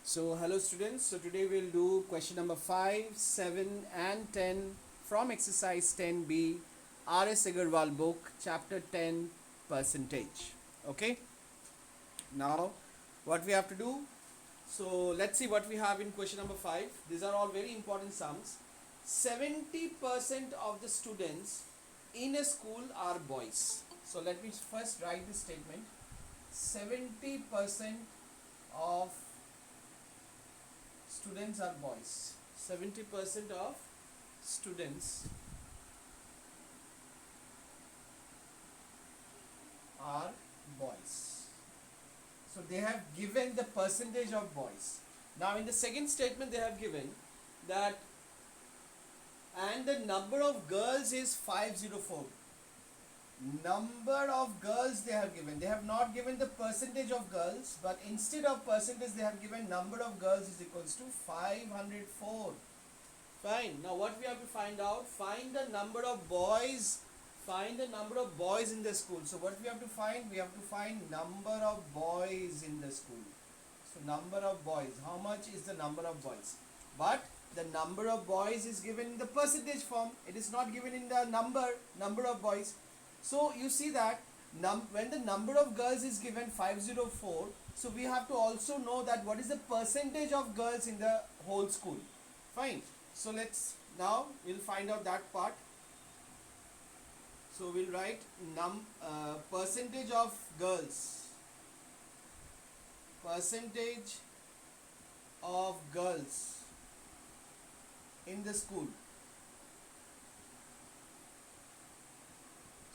So hello students, so today we'll do question number 5, 7 and 10 from exercise 10b R.S. Agarwal book chapter 10 percentage. Okay, now what we have to do, so let's see what we have in question number 5. These are all very important sums. 70% of the students in a school are boys. So let me first write this statement. 70% of students are boys. 70% of students are boys. So they have given the percentage of boys. Now in the second statement they have given that and the number of girls is 504. Number of girls they have given. They have not given the percentage of girls, but instead of percentage they have given number of girls is equals to 504. Fine. Now what we have to find out? Find the number of boys. Find the number of boys in the school. So what we have to find? We have to find number of boys in the school. So number of boys. How much is the number of boys? But the number of boys is given in the percentage form. It is not given in the number of boys. So you see that when the number of girls is given 504, so we have to also know that what is the percentage of girls in the whole school. Fine. So now we'll find out that part. So we'll write percentage of girls. Percentage of girls in the school.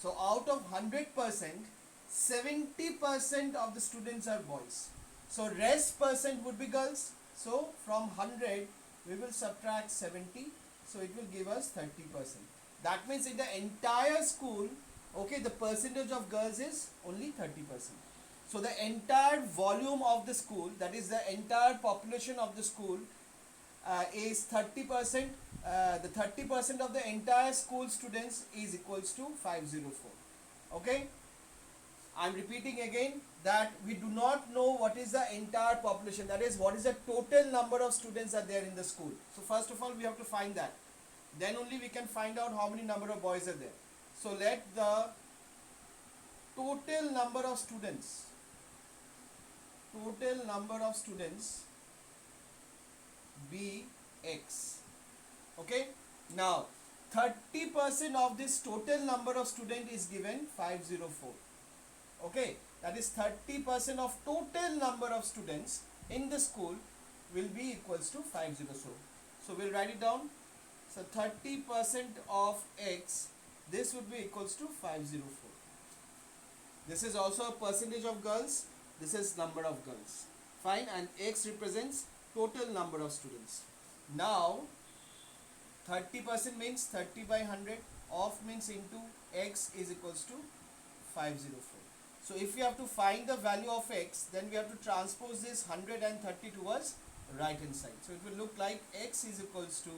So out of 100%, 70% of the students are boys. So rest percent would be girls. So from 100, we will subtract 70. So it will give us 30%. That means in the entire school, okay, the percentage of girls is only 30%. So the entire volume of the school, that is the entire population of the school, is 30%. The 30% of the entire school students is equals to 504. Okay, I'm repeating again that we do not know what is the entire population, that is what is the total number of students are there in the school. So first of all we have to find that, then only we can find out how many number of boys are there. So let the total number of students be x. Okay, now 30% of this total number of student is given 504. Okay, that is 30% of total number of students in the school will be equals to 504. So we'll write it down. So 30% of x, this would be equals to 504. This is also a percentage of girls, this is number of girls. Fine, and x represents total number of students. Now 30% means 30 by 100, of means into x is equals to 504. So if we have to find the value of x, then we have to transpose this 130 towards right hand side. So it will look like x is equals to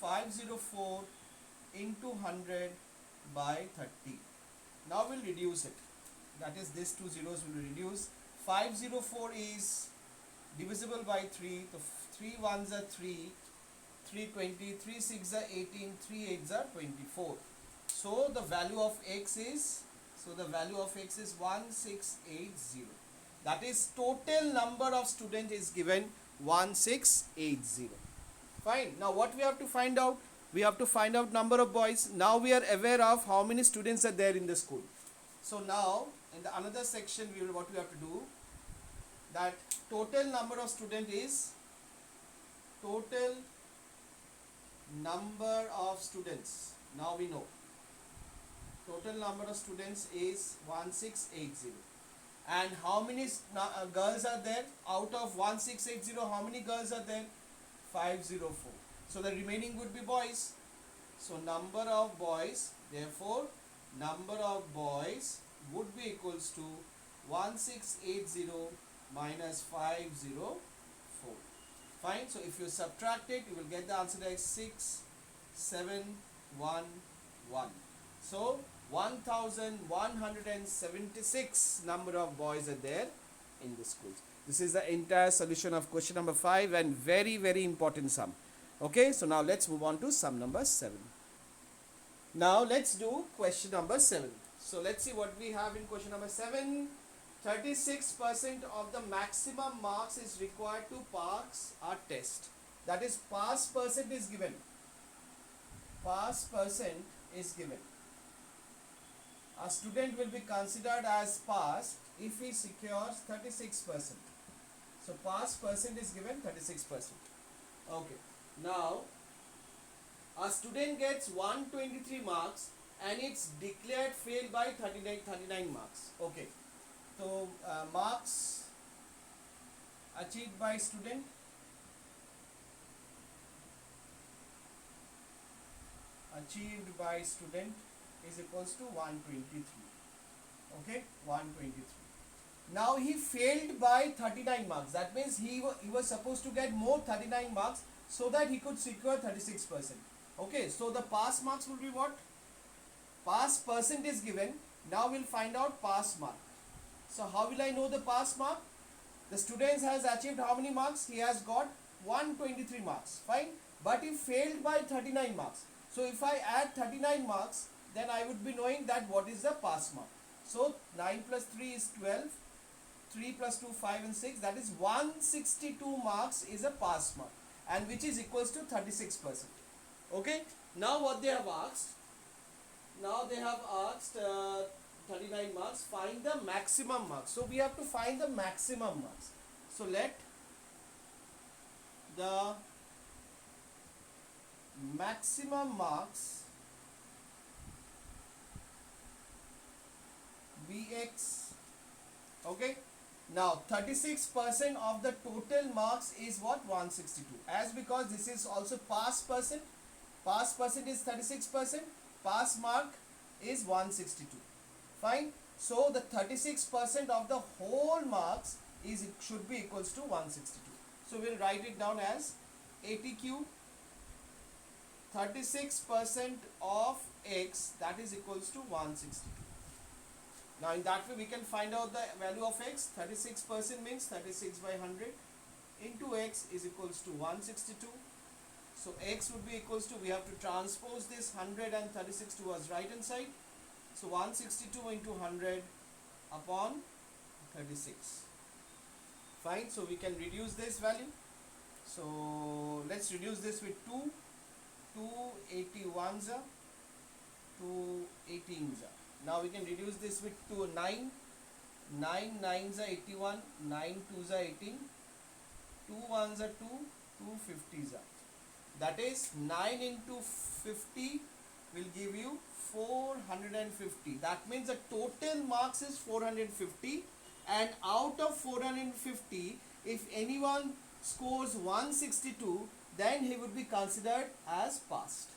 504 into 100 by 30. Now we'll reduce it. That is, these two zeros will reduce. 504 is divisible by 3. So 3 ones are 3. 320, 3 6 are 18, 3 8 are 24. So the value of x is 1680. That is, total number of students is given 1680. Fine. Now what we have to find out? We have to find out number of boys. Now we are aware of how many students are there in the school. So now in the another section what we have to do, that total number of students is total number of students. Now we know total number of students is 1680. And how many girls are there? Out of 1680, how many girls are there? 504. So the remaining would be boys. So number of boys, therefore number of boys would be equals to 1680 minus 504. Fine. So if you subtract it, you will get the answer as 6711. So 1176 number of boys are there in the schools. This is the entire solution of question number 5 and very, very important sum. Okay, so now let's move on to sum number 7. Now let's do question number 7. So let's see what we have in question number 7. 36% of the maximum marks is required to pass a test. That is, pass percent is given. Pass percent is given. A student will be considered as passed if he secures 36%. So pass percent is given 36%. Okay. Now a student gets 123 marks and it's declared fail by 39 marks. Okay. So marks achieved by student is equals to 123. Okay, 123. Now he failed by 39 marks. That means he was supposed to get more 39 marks so that he could secure 36%. Okay, so the pass marks will be what? Pass percent is given. Now we'll find out pass mark. So how will I know the pass mark? The student has achieved how many marks? He has got 123 marks. Fine. But he failed by 39 marks. So if I add 39 marks, then I would be knowing that what is the pass mark. So 9 plus 3 is 12. 3 plus 2, 5 and 6. That is 162 marks is a pass mark. And which is equals to 36%. Okay. Now what they have asked? Now they have asked 39 marks. Find the maximum marks. So we have to find the maximum marks. So let the maximum marks be x. Okay. Now 36% of the total marks is what? 162. As because this is also pass percent. Pass percent is 36%. Pass mark is 162. Fine. So the 36% of the whole marks should be equals to 162. So we'll write it down as 80 cube. 36% of x, that is equals to 162. Now in that way we can find out the value of x. 36% means 36 by 100 into x is equals to 162. So x would be equals to, we have to transpose this 100 and 36 towards right hand side. So 162 into 100 upon 36. Fine. So we can reduce this value. So let's reduce this with 2. 281s are 218s are. Now we can reduce this with 9 9s are 81, 9 2s are 18, 2 1s are 2, 2 50s are. That is 9 into 50 will give you 450. That means the total marks is 450, and out of 450, if anyone scores 162, then he would be considered as passed.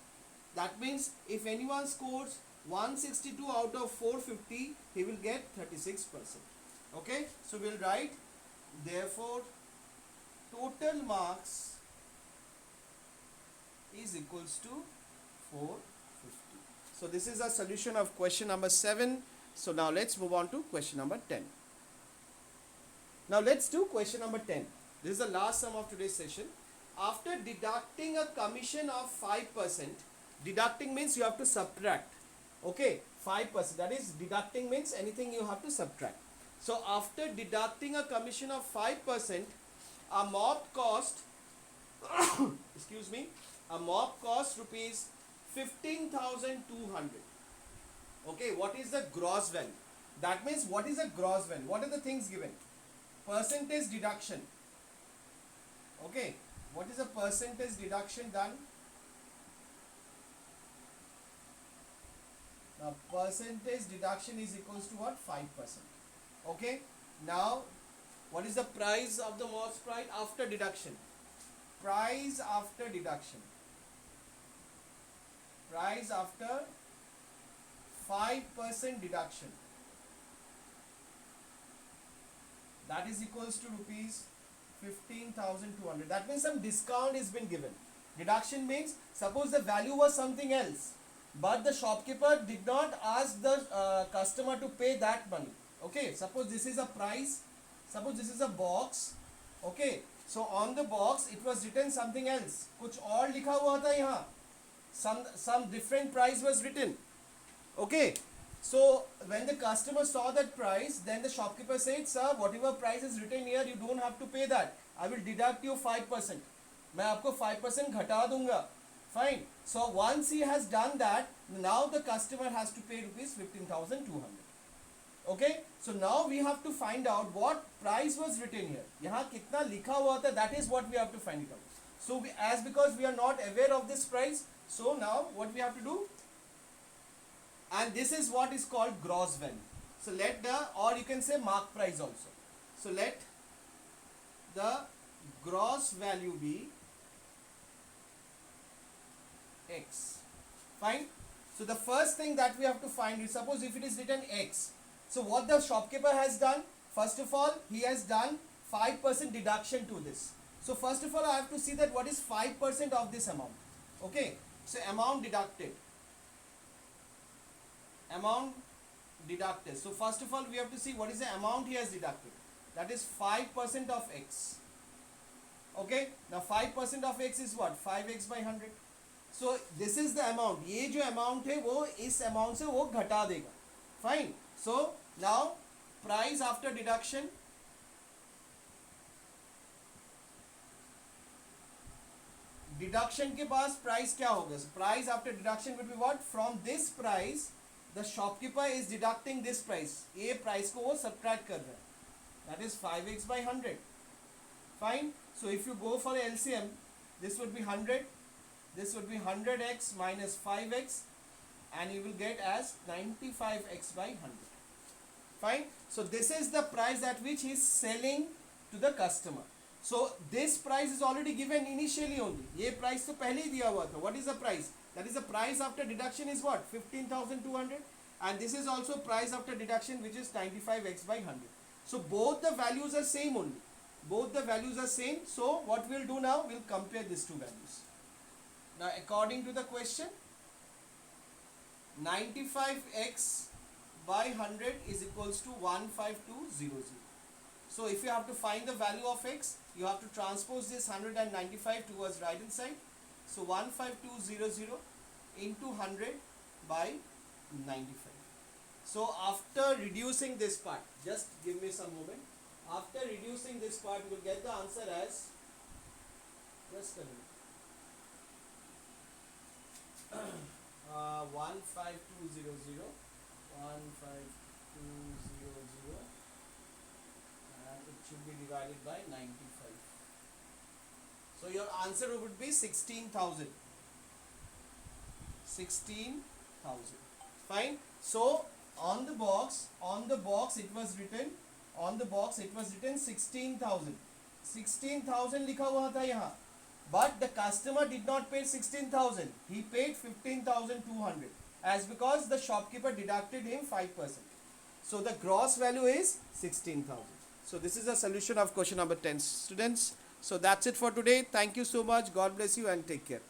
That means if anyone scores 162 out of 450, he will get 36%. Okay, so we'll write, therefore total marks is equals to 450. So this is a solution of question number 7. So now let's move on to question number 10. Now let's do question number 10. This is the last sum of today's session. After deducting a commission of 5%, deducting means you have to subtract. Okay, 5%. That is, deducting means anything you have to subtract. So after deducting a commission of 5%, a mop cost excuse me, a mop cost rupees 15,200. Okay, what is the gross value? That means what is the gross value? What are the things given? Percentage deduction. Okay, what is the percentage deduction done? Now percentage deduction is equals to what? 5%. Okay, now what is the price of the mop's price after deduction? Price after deduction. Price after 5% deduction. That is equals to rupees 15,200. That means some discount is been given. Deduction means suppose the value was something else, but the shopkeeper did not ask the customer to pay that money. Okay, suppose this is a price suppose this is a box, okay, so on the box it was written something else, कुछ और लिखा हुआ था यहाँ, some different price was written, okay. So when the customer saw that price, then the shopkeeper said, sir, whatever price is written here, you don't have to pay that, I will deduct you 5%, मैं आपको 5% घटा दूंगा, fine. So once he has done that, now the customer has to pay rupees 15,200. Okay, so now we have to find out what price was written here. यहाँ कितना लिखा हुआ था, that is what we have to find it out. So because we are not aware of this price, so now what we have to do, and this is what is called gross value. So let the, or you can say mark price also. So let the gross value be X. Fine. So the first thing that we have to find is, suppose if it is written X. So what the shopkeeper has done, first of all, he has done 5% deduction to this. So first of all, I have to see that what is 5% of this amount. Okay. So amount deducted. Amount deducted. So first of all, we have to see what is the amount he has deducted. That is 5% of X. Okay. Now 5% of X is what? 5x by 100. So this is the amount. ये जो amount है वो इस amount से वो घटा देगा. Fine. So now price after deduction. Deduction के पास price क्या होगा? So price after deduction would be what? From this price, the shopkeeper is deducting this price. ये price को वो subtract कर रहा है. That is 5x by 100. Fine. So if you go for LCM, this would be 100. This would be 100x minus 5x, and you will get as 95x by 100. Fine. So this is the price at which he is selling to the customer. So this price is already given initially only. ये price तो पहले ही दिया हुआ था. What is the price? That is the price after deduction is what? 15,200. And this is also price after deduction, which is 95x by 100. So both the values are same only. Both the values are same. So what we'll do now, we'll compare these two values. Now according to the question, 95x by 100 is equals to 15200. So if you have to find the value of x, you have to transpose this 195 towards right hand side. So 15200 into 100 by 95. So after reducing this part, just give me some moment. After reducing this part, you will get the answer as, just a minute. 15200, 15200, and it should be divided by 95. So your answer would be 16,000. 16,000. Fine. So on the box it was written 16,000. 16,000 लिखा हुआ था यहाँ. But the customer did not pay 16,000. He paid 15,200, as because the shopkeeper deducted him 5%. So the gross value is 16,000. So this is a solution of question number 10, students. So that's it for today. Thank you so much. God bless you and take care.